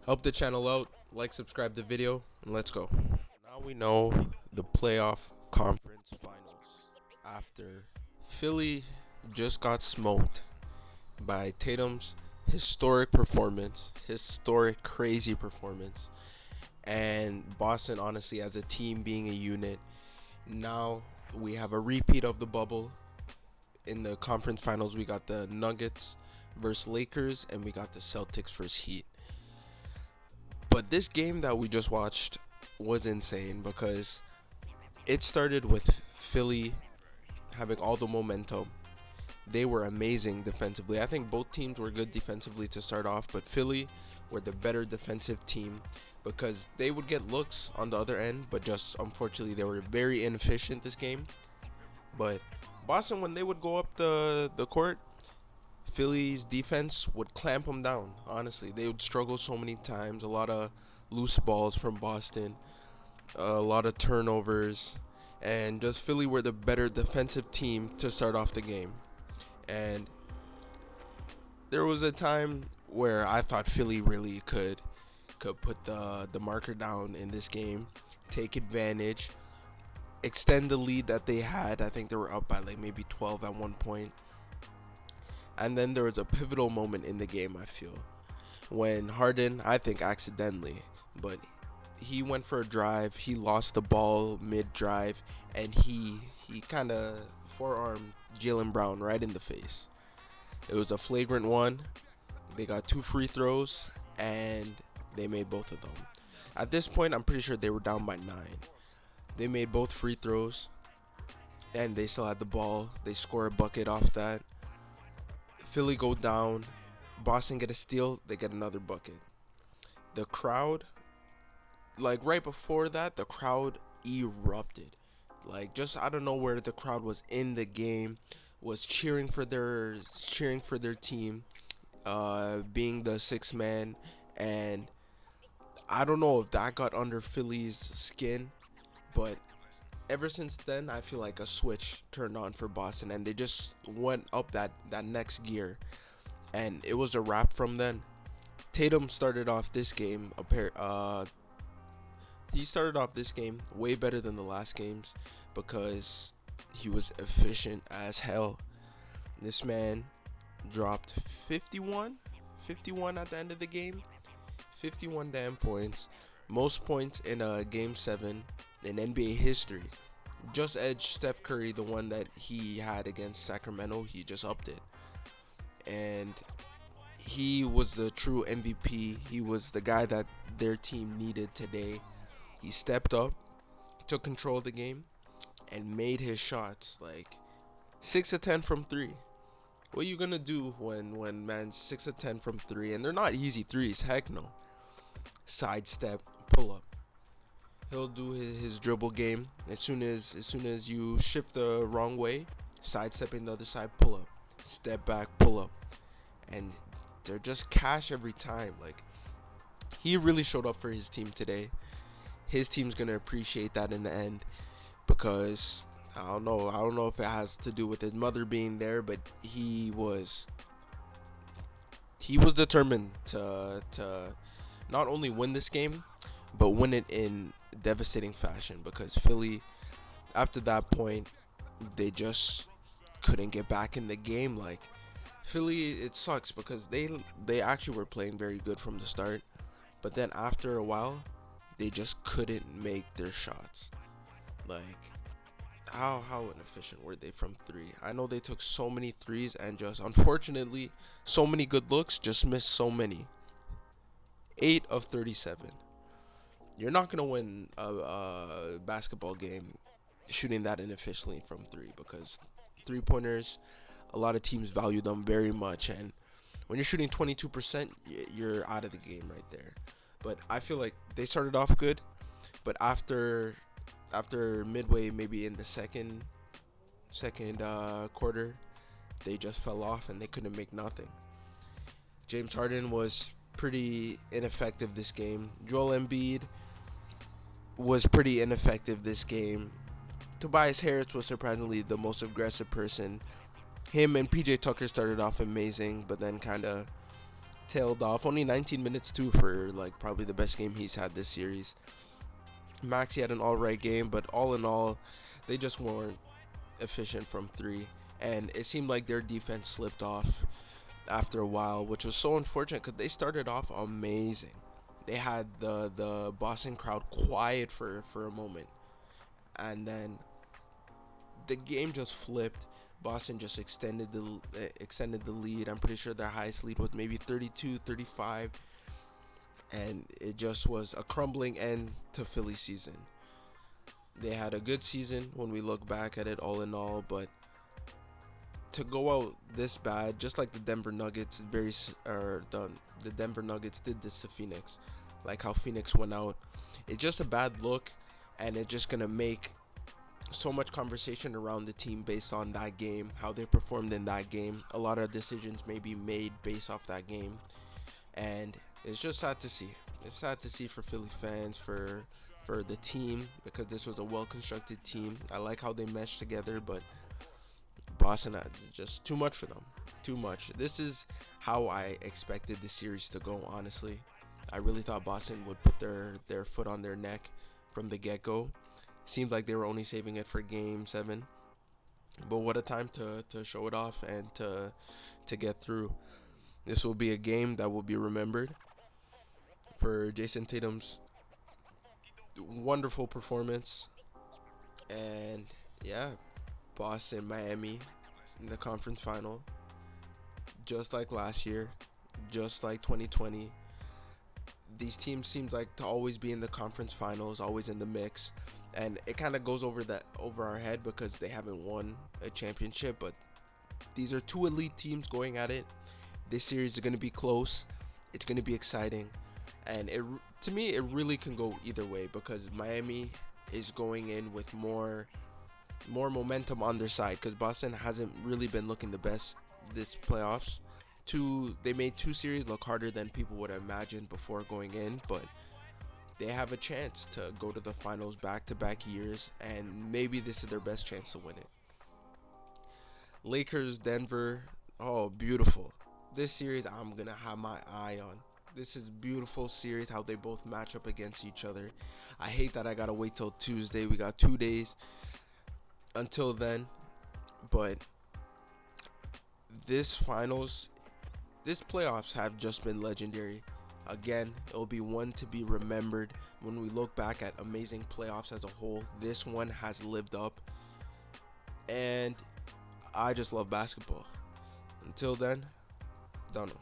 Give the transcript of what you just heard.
Help the channel out, like, subscribe the video, and let's go. Now we know the playoff conference finals after Philly just got smoked by Tatum's historic performance, historic crazy performance, and Boston honestly as a team being a unit. Now we have a repeat of the bubble. In the conference finals, we got the Nuggets versus Lakers, and we got the Celtics versus Heat. But this game that we just watched was insane because it started with Philly having all the momentum. They were amazing defensively. I think both teams were good defensively to start off, but Philly were the better defensive team because they would get looks on the other end, but just unfortunately they were very inefficient this game. But Boston, when they would go up the court, Philly's defense would clamp them down. Honestly, they would struggle so many times. A lot of loose balls from Boston, a lot of turnovers, and just Philly were the better defensive team to start off the game. And there was a time where I thought Philly really could put the marker down in this game, take advantage, extend the lead that they had. I think they were up by like maybe 12 at one point. And then there was a pivotal moment in the game, I feel, when Harden, I think accidentally, but he went for a drive, he lost the ball mid-drive, and he kind of forearmed Jaylen Brown right in the face. It was a flagrant one. They got 2 free throws, and they made both of them. At this point, I'm pretty sure they were down by 9. They made both free throws, and they still had the ball. They score a bucket off that. Philly go down, Boston get a steal, they get another bucket. The crowd, like right before that, the crowd erupted. Like just out of nowhere, the crowd was in the game, was cheering for their team, being the sixth man, and I don't know if that got under Philly's skin, but ever since then, I feel like a switch turned on for Boston, and they just went up that next gear, and it was a wrap from then. Tatum started off this game he started off this game way better than the last games because he was efficient as hell. This man dropped 51 at the end of the game, 51 damn points, most points in a game 7 in NBA history. Just edged Steph Curry, the one that he had against Sacramento. He just upped it, and he was the true MVP. He was the guy that their team needed today. He stepped up, took control of the game, and made his shots. Like 6 of 10 from 3. What are you gonna do when man's 6 of 10 from 3, and they're not easy threes? Heck no. Sidestep, pull up. He'll do his dribble game. As soon as you shift the wrong way, sidestepping the other side, pull up, step back, pull up, and they're just cash every time. Like he really showed up for his team today. His team's gonna appreciate that in the end because I don't know if it has to do with his mother being there, but he was determined to not only win this game, but win it in devastating fashion because Philly, after that point, they just couldn't get back in the game. Like Philly, it sucks because they actually were playing very good from the start, but then after a while, they just couldn't make their shots. Like how inefficient were they from 3? I know they took so many threes and just unfortunately so many good looks, just missed so many. 8 of 37. You're not going to win a basketball game shooting that inefficiently from 3 because 3-pointers, a lot of teams value them very much. And when you're shooting 22%, you're out of the game right there. But I feel like they started off good, but after midway, maybe in the second quarter, they just fell off and they couldn't make nothing. James Harden was pretty ineffective this game. Joel Embiid was pretty ineffective this game. Tobias Harris was surprisingly the most aggressive person. Him and PJ Tucker started off amazing, but then kind of tailed off. Only 19 minutes too for like probably the best game he's had this series. Maxi had an alright game, but all in all, they just weren't efficient from three, and it seemed like their defense slipped off after a while, which was so unfortunate because they started off amazing. They had the Boston crowd quiet for a moment, and then the game just flipped. Boston just extended the lead. I'm pretty sure their highest lead was maybe 32, 35, and it just was a crumbling end to Philly season. They had a good season when we look back at it all in all, but to go out this bad, just like the Denver Nuggets, the Denver Nuggets did this to Phoenix, like how Phoenix went out. It's just a bad look, and it's just gonna make so much conversation around the team based on that game, how they performed in that game. A lot of decisions may be made based off that game, and it's just sad to see. It's sad to see for Philly fans, for the team, because this was a well-constructed team. I like how they meshed together, but Boston had just too much for them. Too much. This is how I expected the series to go, honestly. I really thought Boston would put their foot on their neck from the get-go. Seemed like they were only saving it for game 7. But what a time to show it off and to get through. This will be a game that will be remembered for Jason Tatum's wonderful performance. And yeah, Boston, Miami in the conference final. Just like last year, just like 2020. These teams seem like to always be in the conference finals, always in the mix. And it kind of goes over our head because they haven't won a championship, but these are two elite teams going at it. This series is going to be close. It's going to be exciting. And to me, it really can go either way because Miami is going in with more momentum on their side because Boston hasn't really been looking the best this playoffs. They made 2 series look harder than people would have imagined before going in, but they have a chance to go to the finals back-to-back years, and maybe this is their best chance to win it. Lakers, Denver, oh, beautiful. This series I'm going to have my eye on. This is a beautiful series, how they both match up against each other. I hate that I got to wait till Tuesday. We got 2 days until then, but this playoffs have just been legendary. Again, it'll be one to be remembered when we look back at amazing playoffs as a whole. This one has lived up, and I just love basketball. Until then, don't know.